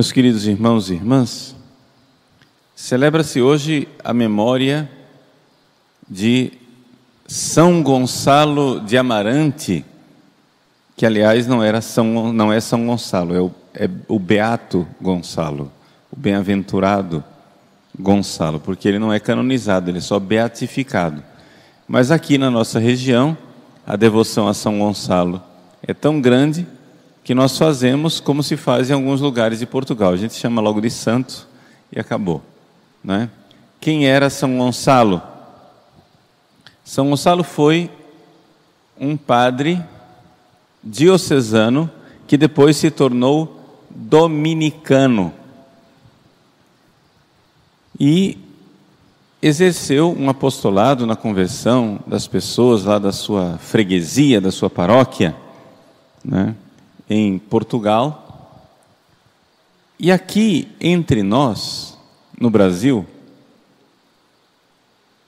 Meus queridos irmãos e irmãs, celebra-se hoje a memória de São Gonçalo de Amarante, que aliás não é São Gonçalo, é o Beato Gonçalo, o bem-aventurado Gonçalo, porque ele não é canonizado, ele é só beatificado. Mas aqui na nossa região, a devoção a São Gonçalo é tão grande que nós fazemos como se faz em alguns lugares de Portugal. A gente chama logo de santo e acabou, né? Quem era São Gonçalo? São Gonçalo foi um padre diocesano que depois se tornou dominicano e exerceu um apostolado na conversão das pessoas lá da sua freguesia, da sua paróquia, né, em Portugal. E aqui entre nós, no Brasil,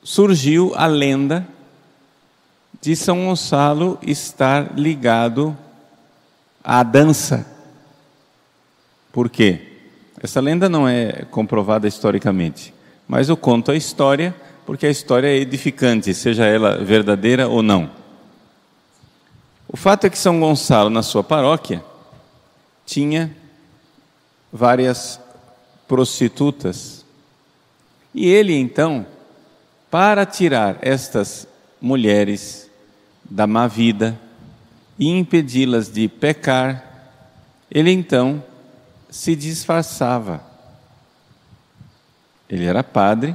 surgiu a lenda de São Gonçalo estar ligado à dança. Por quê? Essa lenda não é comprovada historicamente, mas eu conto a história porque a história é edificante, seja ela verdadeira ou não. O fato é que São Gonçalo, na sua paróquia, tinha várias prostitutas. E ele, então, para tirar estas mulheres da má vida e impedi-las de pecar, ele, então, se disfarçava. Ele era padre,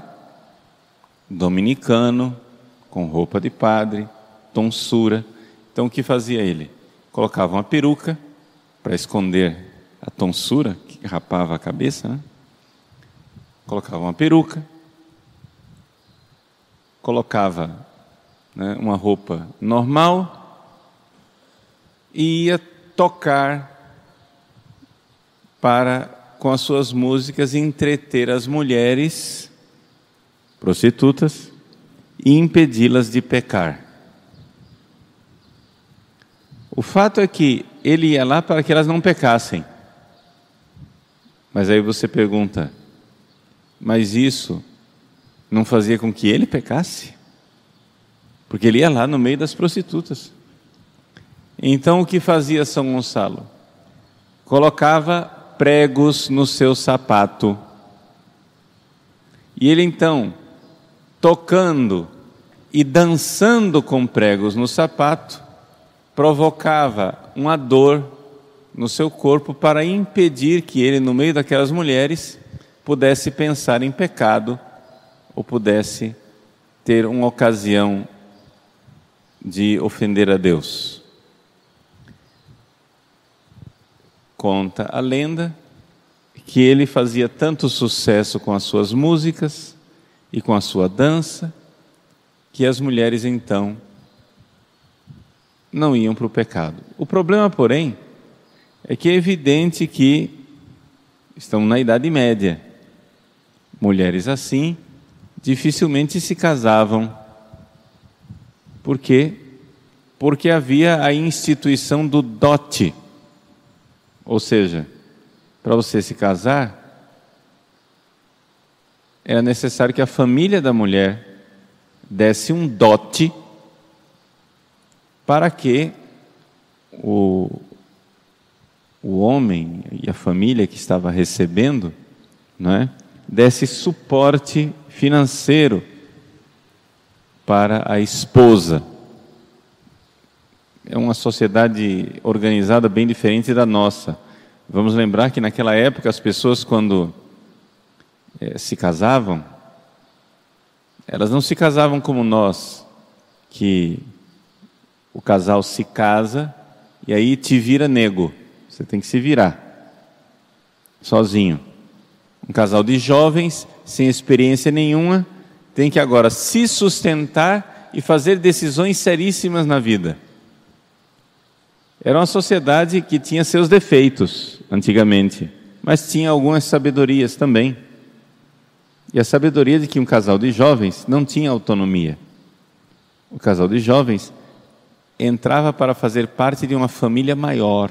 dominicano, com roupa de padre, tonsura. Então o que fazia ele? Colocava uma peruca para esconder a tonsura, que rapava a cabeça, né? Colocava uma peruca, colocava, né, uma roupa normal e ia tocar para, com as suas músicas, entreter as mulheres prostitutas e impedi-las de pecar. O fato é que ele ia lá para que elas não pecassem. Mas aí você pergunta, mas isso não fazia com que ele pecasse? Porque ele ia lá no meio das prostitutas. Então o que fazia São Gonçalo? Colocava pregos no seu sapato. E ele então, tocando e dançando com pregos no sapato, provocava uma dor no seu corpo para impedir que ele, no meio daquelas mulheres, pudesse pensar em pecado ou pudesse ter uma ocasião de ofender a Deus. Conta a lenda que ele fazia tanto sucesso com as suas músicas e com a sua dança, que as mulheres então não iam para o pecado. O problema, porém, é que é evidente que estamos na Idade Média. Mulheres assim dificilmente se casavam. Por quê? Porque havia a instituição do dote. Ou seja, para você se casar, era necessário que a família da mulher desse um dote para que o homem e a família que estava recebendo, né, desse suporte financeiro para a esposa. É uma sociedade organizada bem diferente da nossa. Vamos lembrar que naquela época as pessoas, quando se casavam, elas não se casavam como nós, que o casal se casa e aí te vira nego. Você tem que se virar sozinho. Um casal de jovens, sem experiência nenhuma, tem que agora se sustentar e fazer decisões seríssimas na vida. Era uma sociedade que tinha seus defeitos antigamente, mas tinha algumas sabedorias também. E a sabedoria de que um casal de jovens não tinha autonomia. O casal de jovens entrava para fazer parte de uma família maior.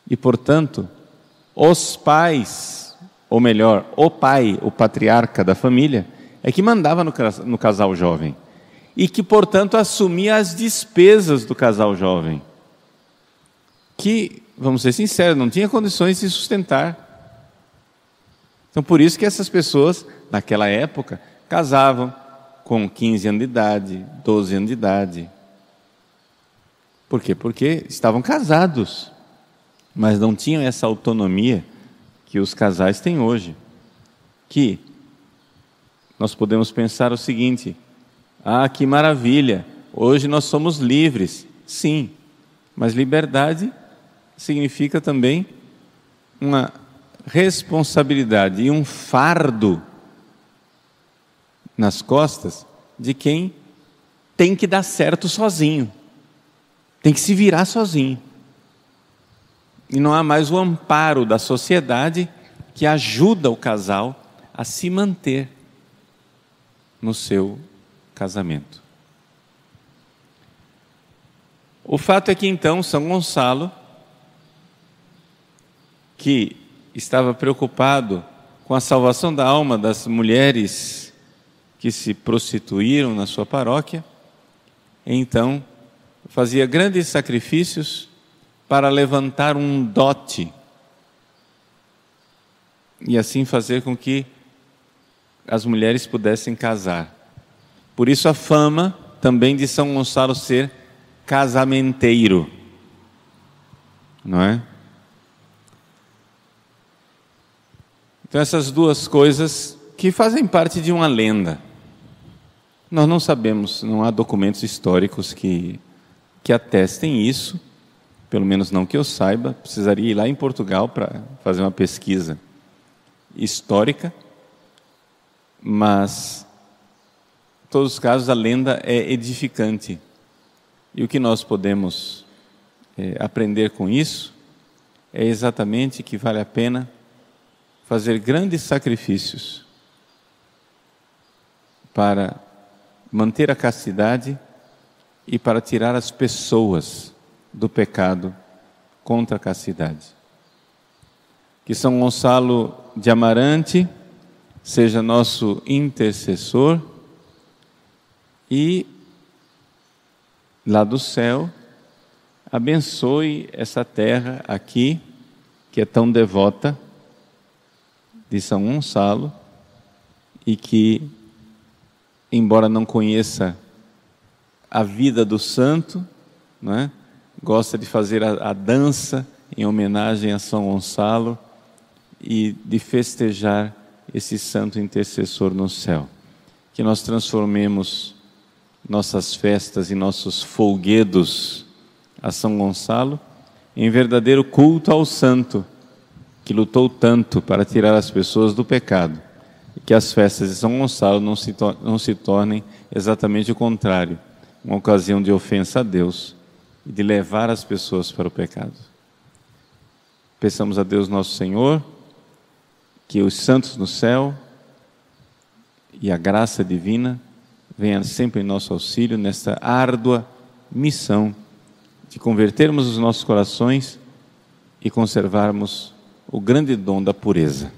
E, portanto, os pais, ou melhor, o pai, o patriarca da família, é que mandava no casal jovem. E que, portanto, assumia as despesas do casal jovem. Que, vamos ser sinceros, não tinha condições de se sustentar. Então, por isso que essas pessoas, naquela época, casavam com 15 anos de idade, 12 anos de idade. Por quê? Porque estavam casados, mas não tinham essa autonomia que os casais têm hoje. Que nós podemos pensar o seguinte: ah, que maravilha, hoje nós somos livres. Sim, mas liberdade significa também uma responsabilidade e um fardo nas costas de quem tem que dar certo sozinho, tem que se virar sozinho. E não há mais o amparo da sociedade que ajuda o casal a se manter no seu casamento. O fato é que então São Gonçalo, que estava preocupado com a salvação da alma das mulheres que se prostituíram na sua paróquia, então fazia grandes sacrifícios para levantar um dote e assim fazer com que as mulheres pudessem casar. Por isso a fama também de São Gonçalo ser casamenteiro, não é? Então essas duas coisas que fazem parte de uma lenda. Nós não sabemos, não há documentos históricos que atestem isso, pelo menos não que eu saiba. Precisaria ir lá em Portugal para fazer uma pesquisa histórica, mas em todos os casos a lenda é edificante. E o que nós podemos aprender com isso é exatamente que vale a pena fazer grandes sacrifícios para manter a castidade e para tirar as pessoas do pecado contra a castidade. Que São Gonçalo de Amarante seja nosso intercessor e, lá do céu, abençoe essa terra aqui, que é tão devota, de São Gonçalo, e que, embora não conheça a vida do santo, não é? Gosta de fazer a dança em homenagem a São Gonçalo e de festejar esse santo intercessor no céu. Que nós transformemos nossas festas e nossos folguedos a São Gonçalo em verdadeiro culto ao santo, que lutou tanto para tirar as pessoas do pecado, e que as festas de São Gonçalo não se tornem exatamente o contrário, uma ocasião de ofensa a Deus e de levar as pessoas para o pecado. Peçamos a Deus nosso Senhor que os santos no céu e a graça divina venha sempre em nosso auxílio nesta árdua missão de convertermos os nossos corações e conservarmos o grande dom da pureza.